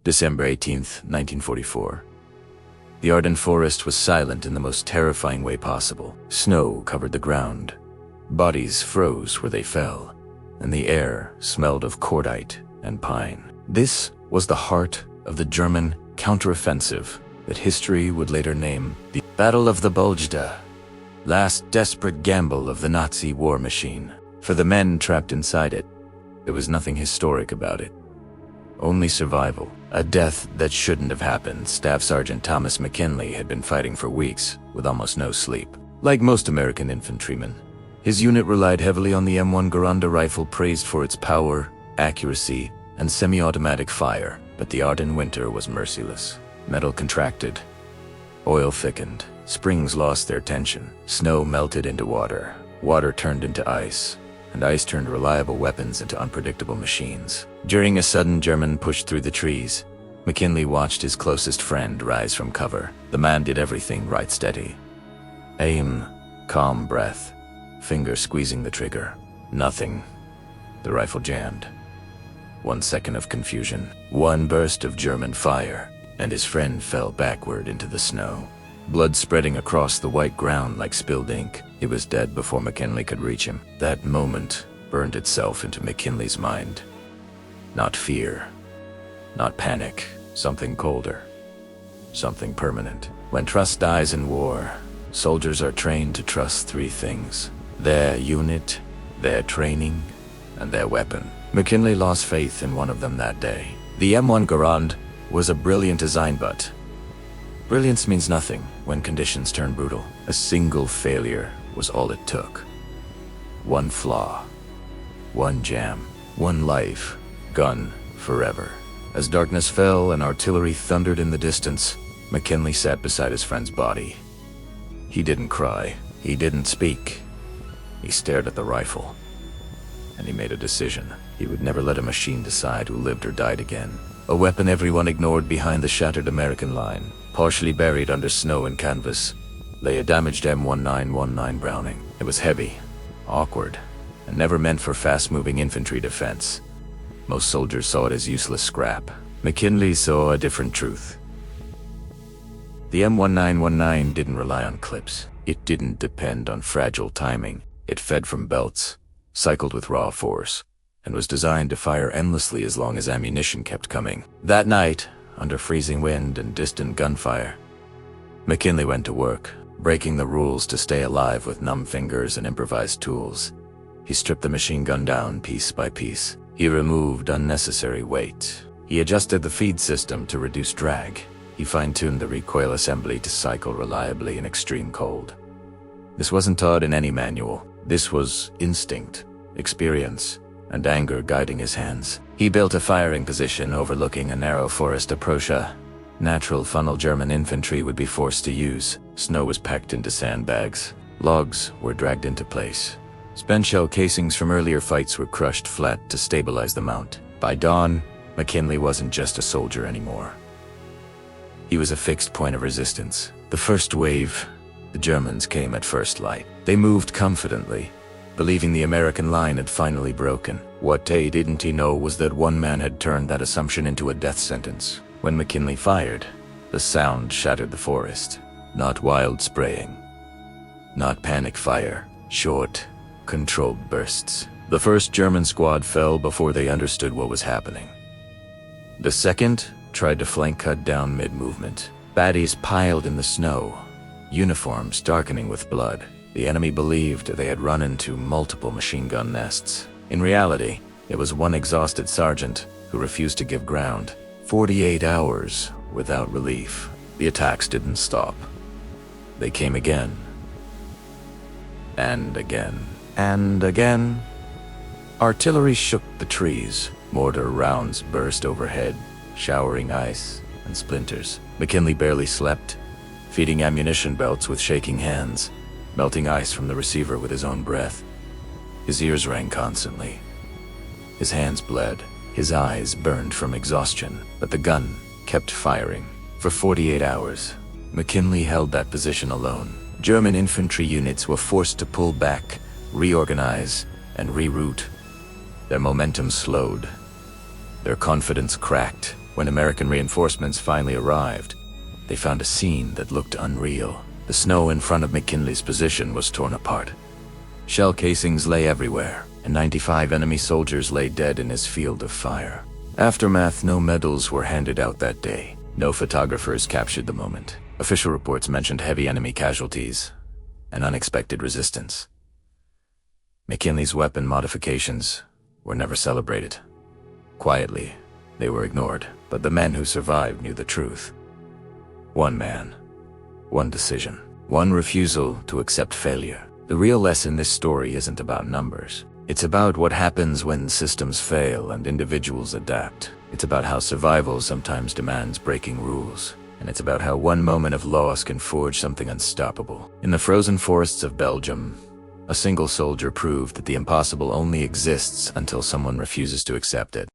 December 18, 1944. The Ardennes forest was silent in the most terrifying way possible. Snow covered the ground. Bodies froze where they fell, and the air smelled of cordite and pine. This was the heart of the German counteroffensive that history would later name the Battle of the Bulge, last desperate gamble of the Nazi war machine. For the men trapped inside it, there was nothing historic about it. Only survival. A death that shouldn't have happened. Staff Sergeant Thomas McKinley had been fighting for weeks, with almost no sleep. Like most American infantrymen, his unit relied heavily on the M1 Garand rifle, praised for its power, accuracy, and semi-automatic fire. But the Ardennes winter was merciless. Metal contracted. Oil thickened. Springs lost their tension. Snow melted into water. Water turned into ice. And ice turned reliable weapons into unpredictable machines. During a sudden German push through the trees, McKinley watched his closest friend rise from cover. The man did everything right: steady. Aim, calm breath, finger squeezing the trigger. Nothing. The rifle jammed. 1 second of confusion. One burst of German fire, and his friend fell backward into the snow. Blood spreading across the white ground like spilled ink. He was dead before McKinley could reach him. That moment burned itself into McKinley's mind. Not fear, not panic, something colder, something permanent. When trust dies in war, soldiers are trained to trust three things: their unit, their training, and their weapon. McKinley lost faith in one of them that day. The M1 Garand was a brilliant design, but brilliance means nothing when conditions turn brutal. A single failure was all it took. One flaw, one jam, one life gone forever. As darkness fell and artillery thundered in the distance, McKinley sat beside his friend's body. He didn't cry. He didn't speak. He stared at the rifle. And he made a decision. He would never let a machine decide who lived or died again. A weapon everyone ignored behind the shattered American line. Partially buried under snow and canvas lay a damaged M1919 Browning. It was heavy, awkward, and never meant for fast-moving infantry defense. Most soldiers saw it as useless scrap. McKinley saw a different truth. The M1919 didn't rely on clips. It didn't depend on fragile timing. It fed from belts, cycled with raw force, and was designed to fire endlessly as long as ammunition kept coming. That night, under freezing wind and distant gunfire, McKinley went to work, breaking the rules to stay alive with numb fingers and improvised tools. He stripped the machine gun down piece by piece. He removed unnecessary weight. He adjusted the feed system to reduce drag. He fine-tuned the recoil assembly to cycle reliably in extreme cold. This wasn't taught in any manual. This was instinct, experience, and anger guiding his hands. He built a firing position overlooking a narrow forest approach a natural funnel German infantry would be forced to use. Snow was packed into sandbags. Logs were dragged into place. Spent shell casings from earlier fights were crushed flat to stabilize the mount. By dawn, McKinley wasn't just a soldier anymore. He was a fixed point of resistance. The first wave, the Germans came at first light. They moved confidently, believing the American line had finally broken. What they didn't know was that one man had turned that assumption into a death sentence. When McKinley fired, the sound shattered the forest. Not wild spraying, not panic fire, short, controlled bursts. The first German squad fell before they understood what was happening. The second tried to flank cut down mid-movement. Baddies piled in the snow, uniforms darkening with blood. The enemy believed they had run into multiple machine gun nests. In reality, it was one exhausted sergeant who refused to give ground. 48 hours without relief. The attacks didn't stop. They came again. And again. And again. Artillery shook the trees. Mortar rounds burst overhead, showering ice and splinters. McKinley barely slept, feeding ammunition belts with shaking hands, melting ice from the receiver with his own breath. His ears rang constantly. His hands bled. His eyes burned from exhaustion, but the gun kept firing. For 48 hours, McKinley held that position alone. German infantry units were forced to pull back, reorganize, and reroute. Their momentum slowed. Their confidence cracked. When American reinforcements finally arrived, they found a scene that looked unreal. The snow in front of McKinley's position was torn apart. Shell casings lay everywhere, and 95 enemy soldiers lay dead in his field of fire. Aftermath: no medals were handed out that day. No photographers captured the moment. Official reports mentioned heavy enemy casualties and unexpected resistance. McKinley's weapon modifications were never celebrated. Quietly, they were ignored, but the men who survived knew the truth. One man, one decision, one refusal to accept failure. The real lesson in this story isn't about numbers. It's about what happens when systems fail and individuals adapt. It's about how survival sometimes demands breaking rules. And it's about how one moment of loss can forge something unstoppable. In the frozen forests of Belgium, a single soldier proved that the impossible only exists until someone refuses to accept it.